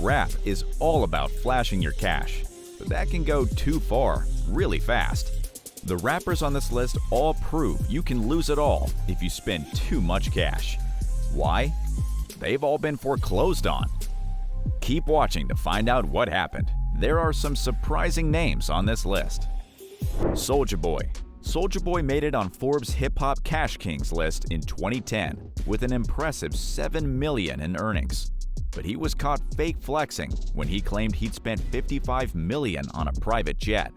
Rap is all about flashing your cash, but that can go too far, really fast. The rappers on this list all prove you can lose it all if you spend too much cash. Why? They've all been foreclosed on. Keep watching to find out what happened. There are some surprising names on this list. Soulja Boy. Soulja Boy made it on Forbes Hip Hop Cash Kings list in 2010 with an impressive $7 million in earnings. But he was caught fake flexing when he claimed he'd spent $55 million on a private jet.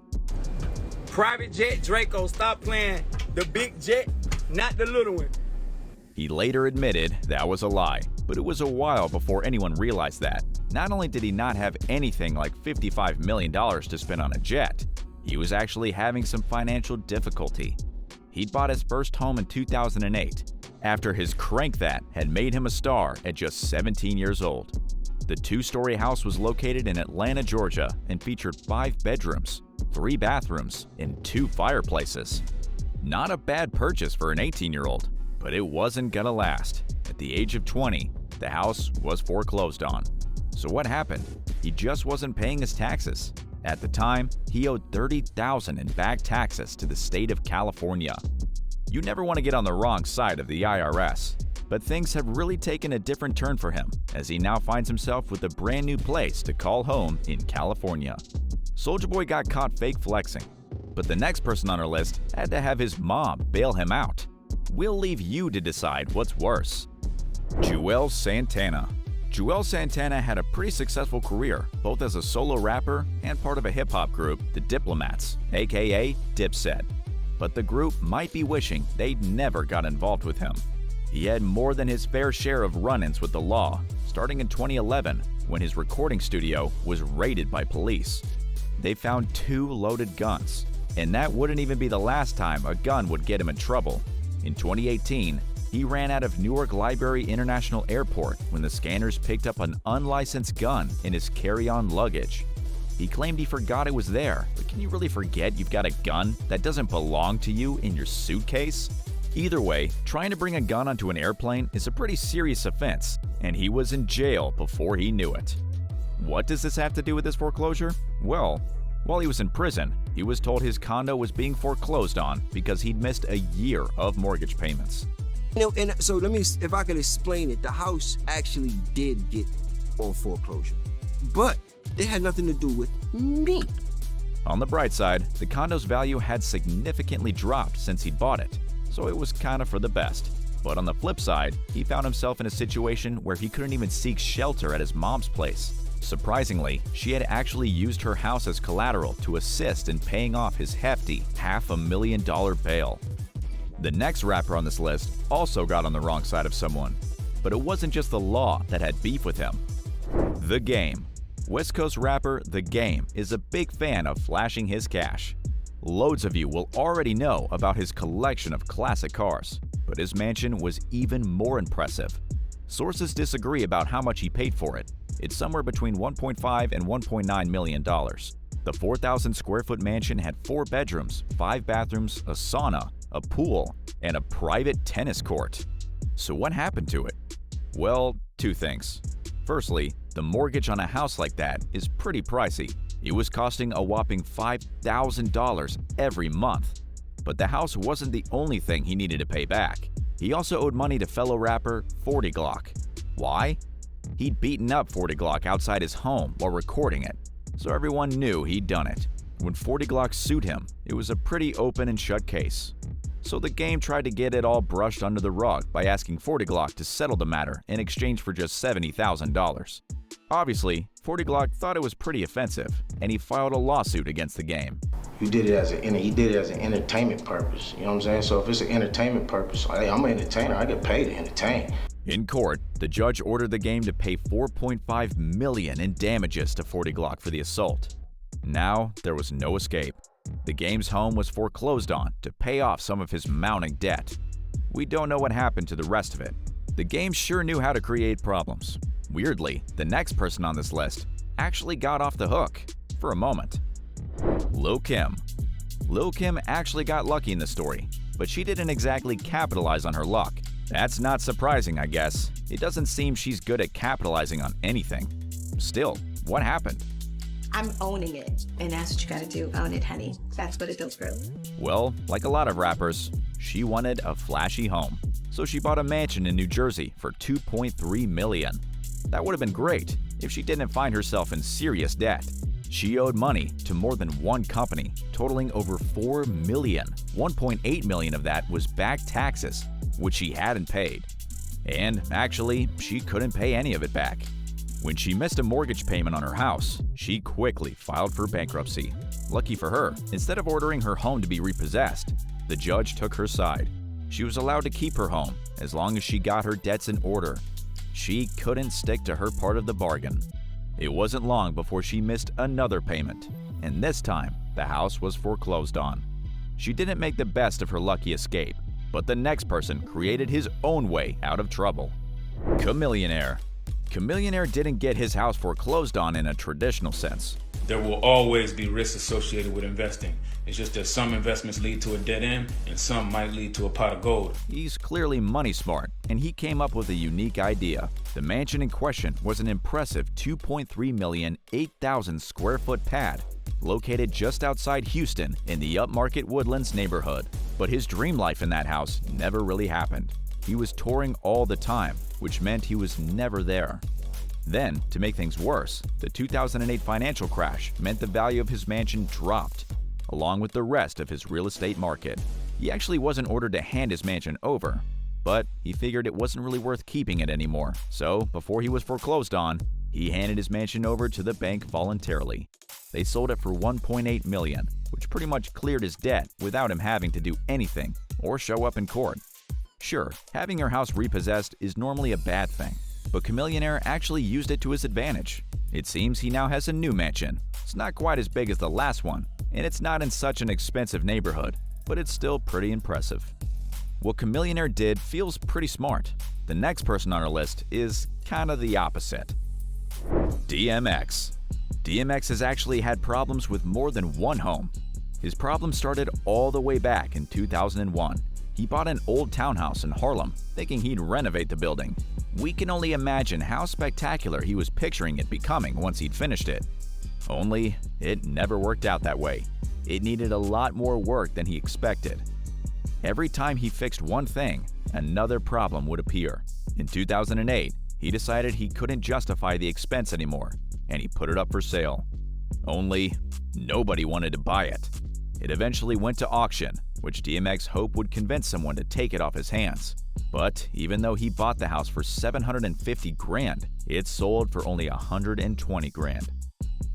Private jet, Draco, stop playing the big jet, not the little one. He later admitted that was a lie, but it was a while before anyone realized that. Not only did he not have anything like $55 million to spend on a jet, he was actually having some financial difficulty. He'd bought his first home in 2008, after his crank that had made him a star at just 17 years old. The two-story house was located in Atlanta, Georgia, and featured 5 bedrooms, 3 bathrooms, and 2 fireplaces. Not a bad purchase for an 18-year-old, but it wasn't gonna last. At the age of 20, the house was foreclosed on. So what happened? He just wasn't paying his taxes. At the time, he owed $30,000 in back taxes to the state of California. You never want to get on the wrong side of the IRS, but things have really taken a different turn for him as he now finds himself with a brand new place to call home in California. Soulja Boy got caught fake flexing, but the next person on our list had to have his mom bail him out. We'll leave you to decide what's worse. Juelz Santana. Juelz Santana had a pretty successful career, both as a solo rapper and part of a hip-hop group, the Diplomats, aka Dipset. But the group might be wishing they'd never got involved with him. He had more than his fair share of run-ins with the law, starting in 2011 when his recording studio was raided by police. They found 2 loaded guns, and that wouldn't even be the last time a gun would get him in trouble. In 2018, he ran out of Newark Library International Airport when the scanners picked up an unlicensed gun in his carry-on luggage. He claimed he forgot it was there, but can you really forget you've got a gun that doesn't belong to you in your suitcase? Either way, trying to bring a gun onto an airplane is a pretty serious offense, and he was in jail before he knew it. What does this have to do with his foreclosure? Well, while he was in prison, he was told his condo was being foreclosed on because he'd missed a year of mortgage payments. And so if I could explain it, the house actually did get on foreclosure, but it had nothing to do with me. On the bright side, the condo's value had significantly dropped since he'd bought it, so it was kind of for the best. But on the flip side, he found himself in a situation where he couldn't even seek shelter at his mom's place. Surprisingly, she had actually used her house as collateral to assist in paying off his hefty $500,000 bail. The next rapper on this list also got on the wrong side of someone, but it wasn't just the law that had beef with him. The Game. West Coast rapper The Game is a big fan of flashing his cash. Loads of you will already know about his collection of classic cars, but his mansion was even more impressive. Sources disagree about how much he paid for it. It's somewhere between $1.5 and $1.9 million. The 4,000 square foot mansion had 4 bedrooms, 5 bathrooms, a sauna, a pool, and a private tennis court. So what happened to it? Well, 2 things. Firstly, the mortgage on a house like that is pretty pricey. It was costing a whopping $5,000 every month. But the house wasn't the only thing he needed to pay back. He also owed money to fellow rapper 40 Glock. Why? He'd beaten up 40 Glock outside his home while recording it, so everyone knew he'd done it. When 40 Glock sued him, it was a pretty open and shut case. So The Game tried to get it all brushed under the rug by asking 40 Glock to settle the matter in exchange for just $70,000. Obviously, 40 Glock thought it was pretty offensive, and he filed a lawsuit against The Game. He did it as an entertainment purpose, you know what I'm saying? So if it's an entertainment purpose, hey, I'm an entertainer, I get paid to entertain. In court, the judge ordered The Game to pay $4.5 million in damages to 40 Glock for the assault. Now, there was no escape. The Game's home was foreclosed on to pay off some of his mounting debt. We don't know what happened to the rest of it. The Game sure knew how to create problems. Weirdly, the next person on this list actually got off the hook for a moment. Lil' Kim. Lil' Kim actually got lucky in the story, but she didn't exactly capitalize on her luck. That's not surprising, I guess. It doesn't seem she's good at capitalizing on anything. Still, what happened? I'm owning it, and that's what you gotta do. Own it, honey. That's what it feels for. Well, like a lot of rappers, she wanted a flashy home. So she bought a mansion in New Jersey for $2.3 million. That would have been great if she didn't find herself in serious debt. She owed money to more than one company, totaling over $4 million. $1.8 million of that was back taxes, which she hadn't paid. And actually, she couldn't pay any of it back. When she missed a mortgage payment on her house, she quickly filed for bankruptcy. Lucky for her, instead of ordering her home to be repossessed, the judge took her side. She was allowed to keep her home as long as she got her debts in order. She couldn't stick to her part of the bargain. It wasn't long before she missed another payment, and this time, the house was foreclosed on. She didn't make the best of her lucky escape, but the next person created his own way out of trouble. Millionaire. Millionaire didn't get his house foreclosed on in a traditional sense. There will always be risks associated with investing. It's just that some investments lead to a dead end and some might lead to a pot of gold. He's clearly money smart, and he came up with a unique idea. The mansion in question was an impressive 2.3 million, 8,000 square foot pad located just outside Houston in the upmarket Woodlands neighborhood. But his dream life in that house never really happened. He was touring all the time, which meant he was never there. Then, to make things worse, the 2008 financial crash meant the value of his mansion dropped, along with the rest of his real estate market. He actually wasn't ordered to hand his mansion over, but he figured it wasn't really worth keeping it anymore. So, before he was foreclosed on, he handed his mansion over to the bank voluntarily. They sold it for $1.8 million, which pretty much cleared his debt without him having to do anything or show up in court. Sure, having your house repossessed is normally a bad thing, but Millionaire actually used it to his advantage. It seems he now has a new mansion. It's not quite as big as the last one, and it's not in such an expensive neighborhood, but it's still pretty impressive. What Millionaire did feels pretty smart. The next person on our list is kind of the opposite. DMX. DMX has actually had problems with more than one home. His problem started all the way back in 2001. He bought an old townhouse in Harlem, thinking he'd renovate the building. We can only imagine how spectacular he was picturing it becoming once he'd finished it. Only, it never worked out that way. It needed a lot more work than he expected. Every time he fixed one thing, another problem would appear. In 2008, he decided he couldn't justify the expense anymore, and he put it up for sale. Only, nobody wanted to buy it. It eventually went to auction, which DMX hoped would convince someone to take it off his hands. But even though he bought the house for $750,000, it sold for only $120,000.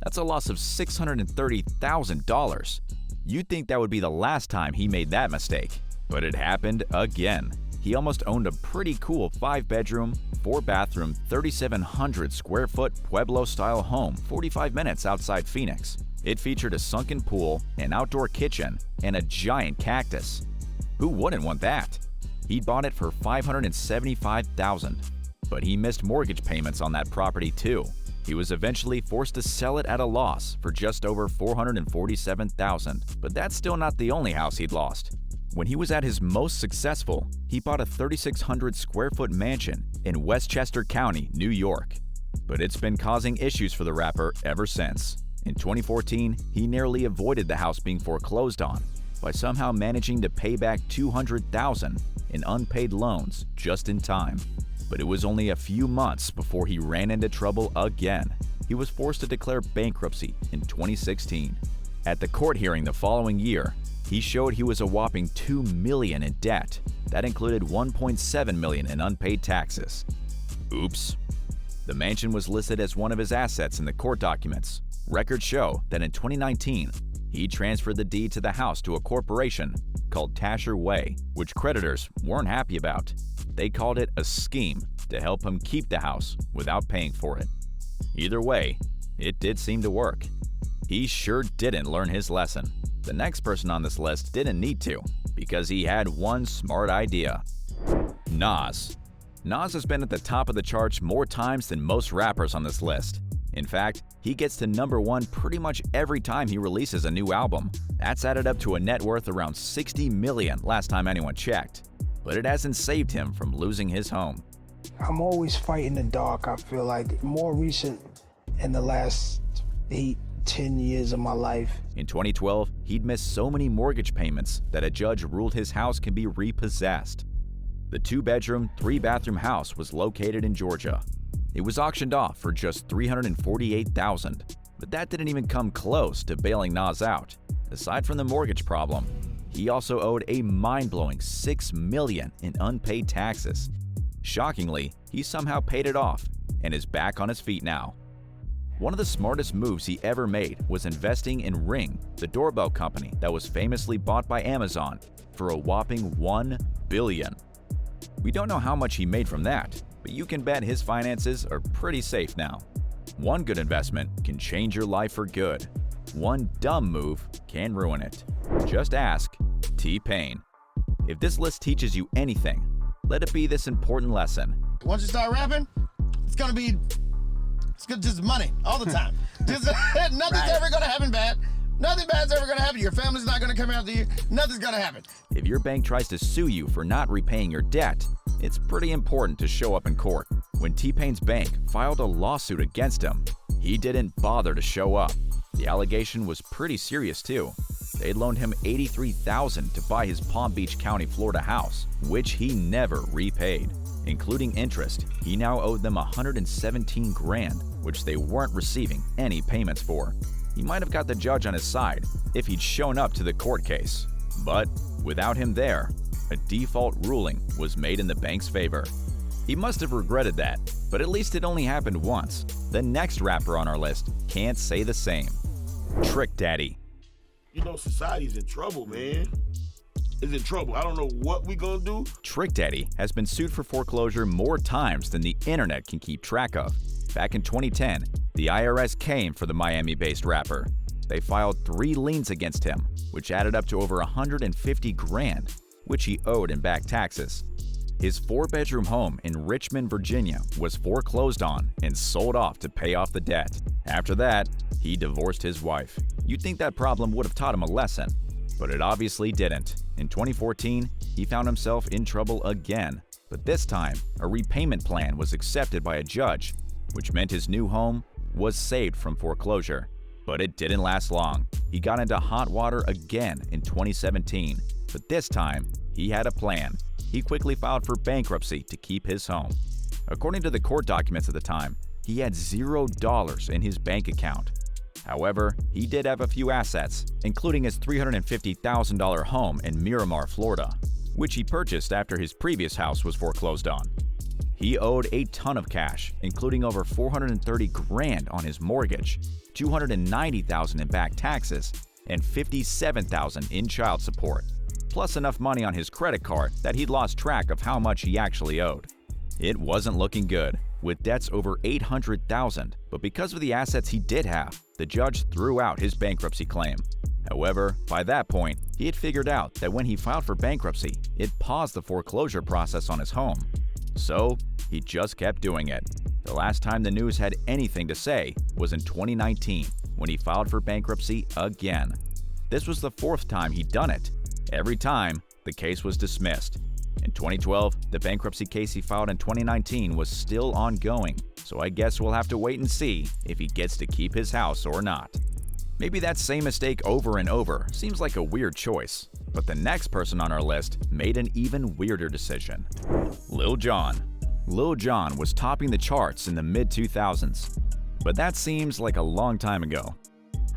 That's a loss of $630,000. You'd think that would be the last time he made that mistake, but it happened again. He almost owned a pretty cool 5-bedroom, 4-bathroom, 3,700 square foot Pueblo-style home 45 minutes outside Phoenix. It featured a sunken pool, an outdoor kitchen, and a giant cactus. Who wouldn't want that? He bought it for $575,000, but he missed mortgage payments on that property too. He was eventually forced to sell it at a loss for just over $447,000, but that's still not the only house he'd lost. When he was at his most successful, he bought a 3,600 square foot mansion in Westchester County, New York. But it's been causing issues for the rapper ever since. In 2014, he narrowly avoided the house being foreclosed on by somehow managing to pay back $200,000 in unpaid loans just in time. But it was only a few months before he ran into trouble again. He was forced to declare bankruptcy in 2016. At the court hearing the following year, he showed he was a whopping $2 million in debt. That included $1.7 million in unpaid taxes. Oops. The mansion was listed as one of his assets in the court documents. Records show that in 2019, he transferred the deed to the house to a corporation called Tasher Way, which creditors weren't happy about. They called it a scheme to help him keep the house without paying for it. Either way, it did seem to work. He sure didn't learn his lesson. The next person on this list didn't need to, because he had one smart idea. Nas. Nas has been at the top of the charts more times than most rappers on this list. In fact, he gets to #1 pretty much every time he releases a new album. That's added up to a net worth around $60 million last time anyone checked. But it hasn't saved him from losing his home. I'm always fighting the dark. I feel like more recent in the last 8-10 years of my life. In 2012, he'd missed so many mortgage payments that a judge ruled his house can be repossessed. The 2-bedroom, 3-bathroom house was located in Georgia. It was auctioned off for just $348,000, but that didn't even come close to bailing Nas out. Aside from the mortgage problem, he also owed a mind-blowing $6 million in unpaid taxes. Shockingly, he somehow paid it off and is back on his feet now. One of the smartest moves he ever made was investing in Ring, the doorbell company that was famously bought by Amazon for a whopping $1 billion. We don't know how much he made from that, but you can bet his finances are pretty safe now. One good investment can change your life for good. One dumb move can ruin it. Just ask T-Pain. If this list teaches you anything, let it be this important lesson. Once you start rapping, it's just money all the time. Nothing's ever gonna happen bad. Nothing bad's ever gonna happen. Your family's not gonna come after you. Nothing's gonna happen. If your bank tries to sue you for not repaying your debt, it's pretty important to show up in court. When T-Pain's bank filed a lawsuit against him, he didn't bother to show up. The allegation was pretty serious too. They'd loaned him $83,000 to buy his Palm Beach County, Florida house, which he never repaid. Including interest, he now owed them $117,000, which they weren't receiving any payments for. He might have got the judge on his side if he'd shown up to the court case. But without him there, a default ruling was made in the bank's favor. He must have regretted that, but at least it only happened once. The next rapper on our list can't say the same. Trick Daddy. You know, society's in trouble, man. It's in trouble. I don't know what we gonna do. Trick Daddy has been sued for foreclosure more times than the internet can keep track of. Back in 2010, the IRS came for the Miami-based rapper. They filed 3 liens against him, which added up to over $150,000, which he owed in back taxes. His 4-bedroom home in Richmond, Virginia was foreclosed on and sold off to pay off the debt. After that, he divorced his wife. You'd think that problem would have taught him a lesson, but it obviously didn't. In 2014, he found himself in trouble again, but this time, a repayment plan was accepted by a judge, which meant his new home was saved from foreclosure. But it didn't last long. He got into hot water again in 2017, but this time, he had a plan. He quickly filed for bankruptcy to keep his home. According to the court documents at the time, he had $0 in his bank account. However, he did have a few assets, including his $350,000 home in Miramar, Florida, which he purchased after his previous house was foreclosed on. He owed a ton of cash, including over $430,000 on his mortgage, $290,000 in back taxes, and $57,000 in child support, plus enough money on his credit card that he'd lost track of how much he actually owed. It wasn't looking good, with debts over $800,000, but because of the assets he did have, the judge threw out his bankruptcy claim. However, by that point, he had figured out that when he filed for bankruptcy, it paused the foreclosure process on his home. So, he just kept doing it. The last time the news had anything to say was in 2019, when he filed for bankruptcy again. This was the 4th time he'd done it. Every time, the case was dismissed. In 2012, the bankruptcy case he filed in 2019 was still ongoing, so I guess we'll have to wait and see if he gets to keep his house or not. Maybe that same mistake over and over seems like a weird choice, but the next person on our list made an even weirder decision. Lil Jon. Lil Jon was topping the charts in the mid-2000s, but that seems like a long time ago.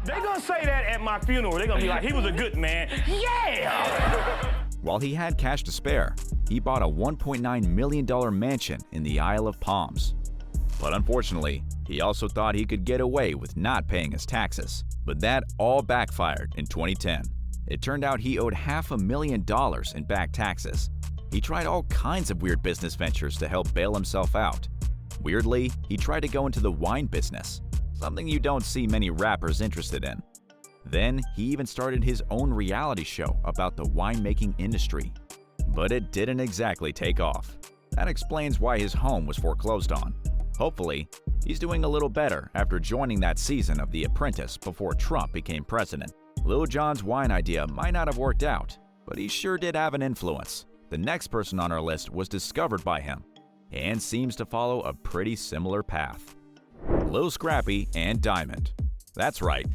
They gonna say that at my funeral. They gonna be like, he was a good man. Yeah! While he had cash to spare, he bought a $1.9 million mansion in the Isle of Palms. But unfortunately, he also thought he could get away with not paying his taxes. But that all backfired in 2010. It turned out he owed $500,000 in back taxes. He tried all kinds of weird business ventures to help bail himself out. Weirdly, he tried to go into the wine business, something you don't see many rappers interested in. Then, he even started his own reality show about the winemaking industry. But it didn't exactly take off. That explains why his home was foreclosed on. Hopefully, he's doing a little better after joining that season of The Apprentice before Trump became president. Lil Jon's wine idea might not have worked out, but he sure did have an influence. The next person on our list was discovered by him, and seems to follow a pretty similar path. Lil Scrappy and Diamond. That's right,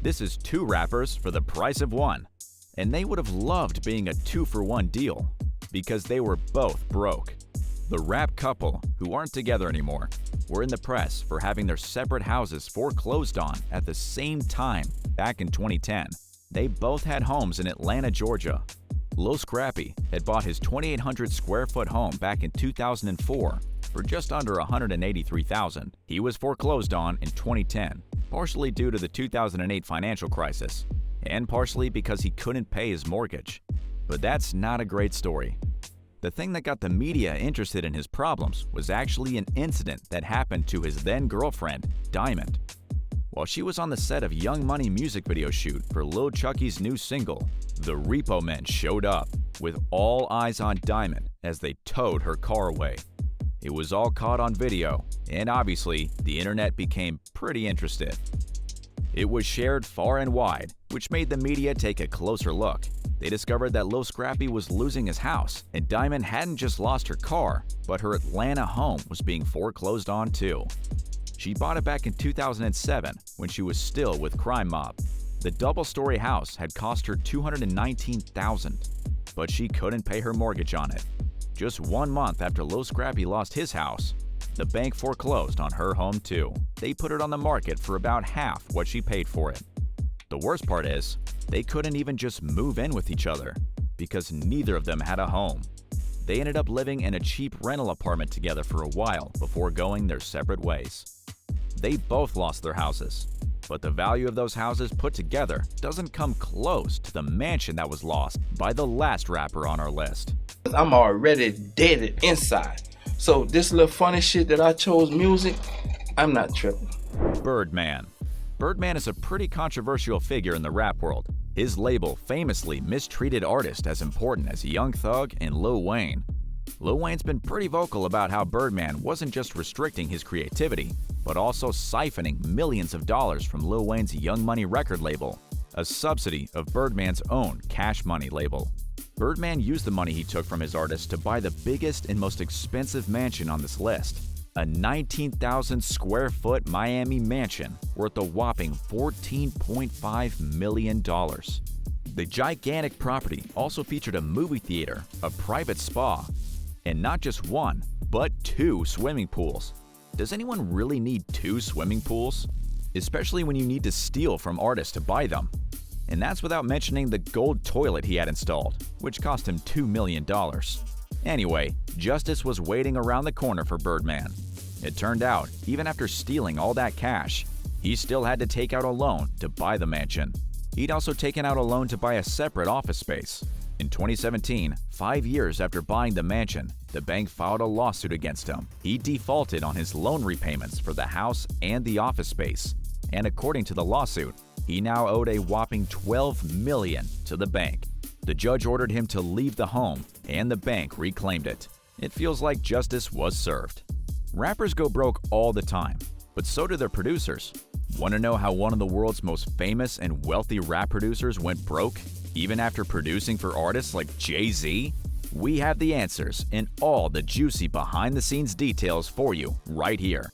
this is two rappers for the price of one. And they would have loved being a 2-for-1 deal, because they were both broke. The rap couple, who aren't together anymore, were in the press for having their separate houses foreclosed on at the same time back in 2010. They both had homes in Atlanta, Georgia. Lil Scrappy had bought his 2,800 square foot home back in 2004 for just under $183,000. He was foreclosed on in 2010, partially due to the 2008 financial crisis, and partially because he couldn't pay his mortgage. But that's not a great story. The thing that got the media interested in his problems was actually an incident that happened to his then-girlfriend, Diamond. While she was on the set of Young Money music video shoot for Lil Chucky's new single, the Repo Men showed up, with all eyes on Diamond as they towed her car away. It was all caught on video, and obviously, the internet became pretty interested. It was shared far and wide, which made the media take a closer look. They discovered that Lil Scrappy was losing his house, and Diamond hadn't just lost her car, but her Atlanta home was being foreclosed on too. She bought it back in 2007 when she was still with Crime Mob. The double-story house had cost her $219,000, but she couldn't pay her mortgage on it. Just 1 month after Lil Scrappy lost his house, the bank foreclosed on her home too. They put it on the market for about half what she paid for it. The worst part is, they couldn't even just move in with each other because neither of them had a home. They ended up living in a cheap rental apartment together for a while before going their separate ways. They both lost their houses, but the value of those houses put together doesn't come close to the mansion that was lost by the last rapper on our list. I'm already dead inside. So this little funny shit that I chose music, I'm not tripping. Birdman. Birdman is a pretty controversial figure in the rap world. His label famously mistreated artists as important as Young Thug and Lil Wayne. Lil Wayne's been pretty vocal about how Birdman wasn't just restricting his creativity, but also siphoning millions of dollars from Lil Wayne's Young Money record label, a subsidy of Birdman's own Cash Money label. Birdman used the money he took from his artists to buy the biggest and most expensive mansion on this list, a 19,000 square foot Miami mansion worth a whopping $14.5 million. The gigantic property also featured a movie theater, a private spa, and not just one, but 2 swimming pools. Does anyone really need 2 swimming pools? Especially when you need to steal from artists to buy them. And that's without mentioning the gold toilet he had installed, which cost him $2 million. Anyway, justice was waiting around the corner for Birdman. It turned out, even after stealing all that cash, he still had to take out a loan to buy the mansion. He'd also taken out a loan to buy a separate office space. In 2017, 5 years after buying the mansion, the bank filed a lawsuit against him. He defaulted on his loan repayments for the house and the office space, and according to the lawsuit, he now owed a whopping $12 million to the bank. The judge ordered him to leave the home, and the bank reclaimed it. It feels like justice was served. Rappers go broke all the time, but so do their producers. Want to know how one of the world's most famous and wealthy rap producers went broke, even after producing for artists like Jay-Z? We have the answers and all the juicy behind-the-scenes details for you right here.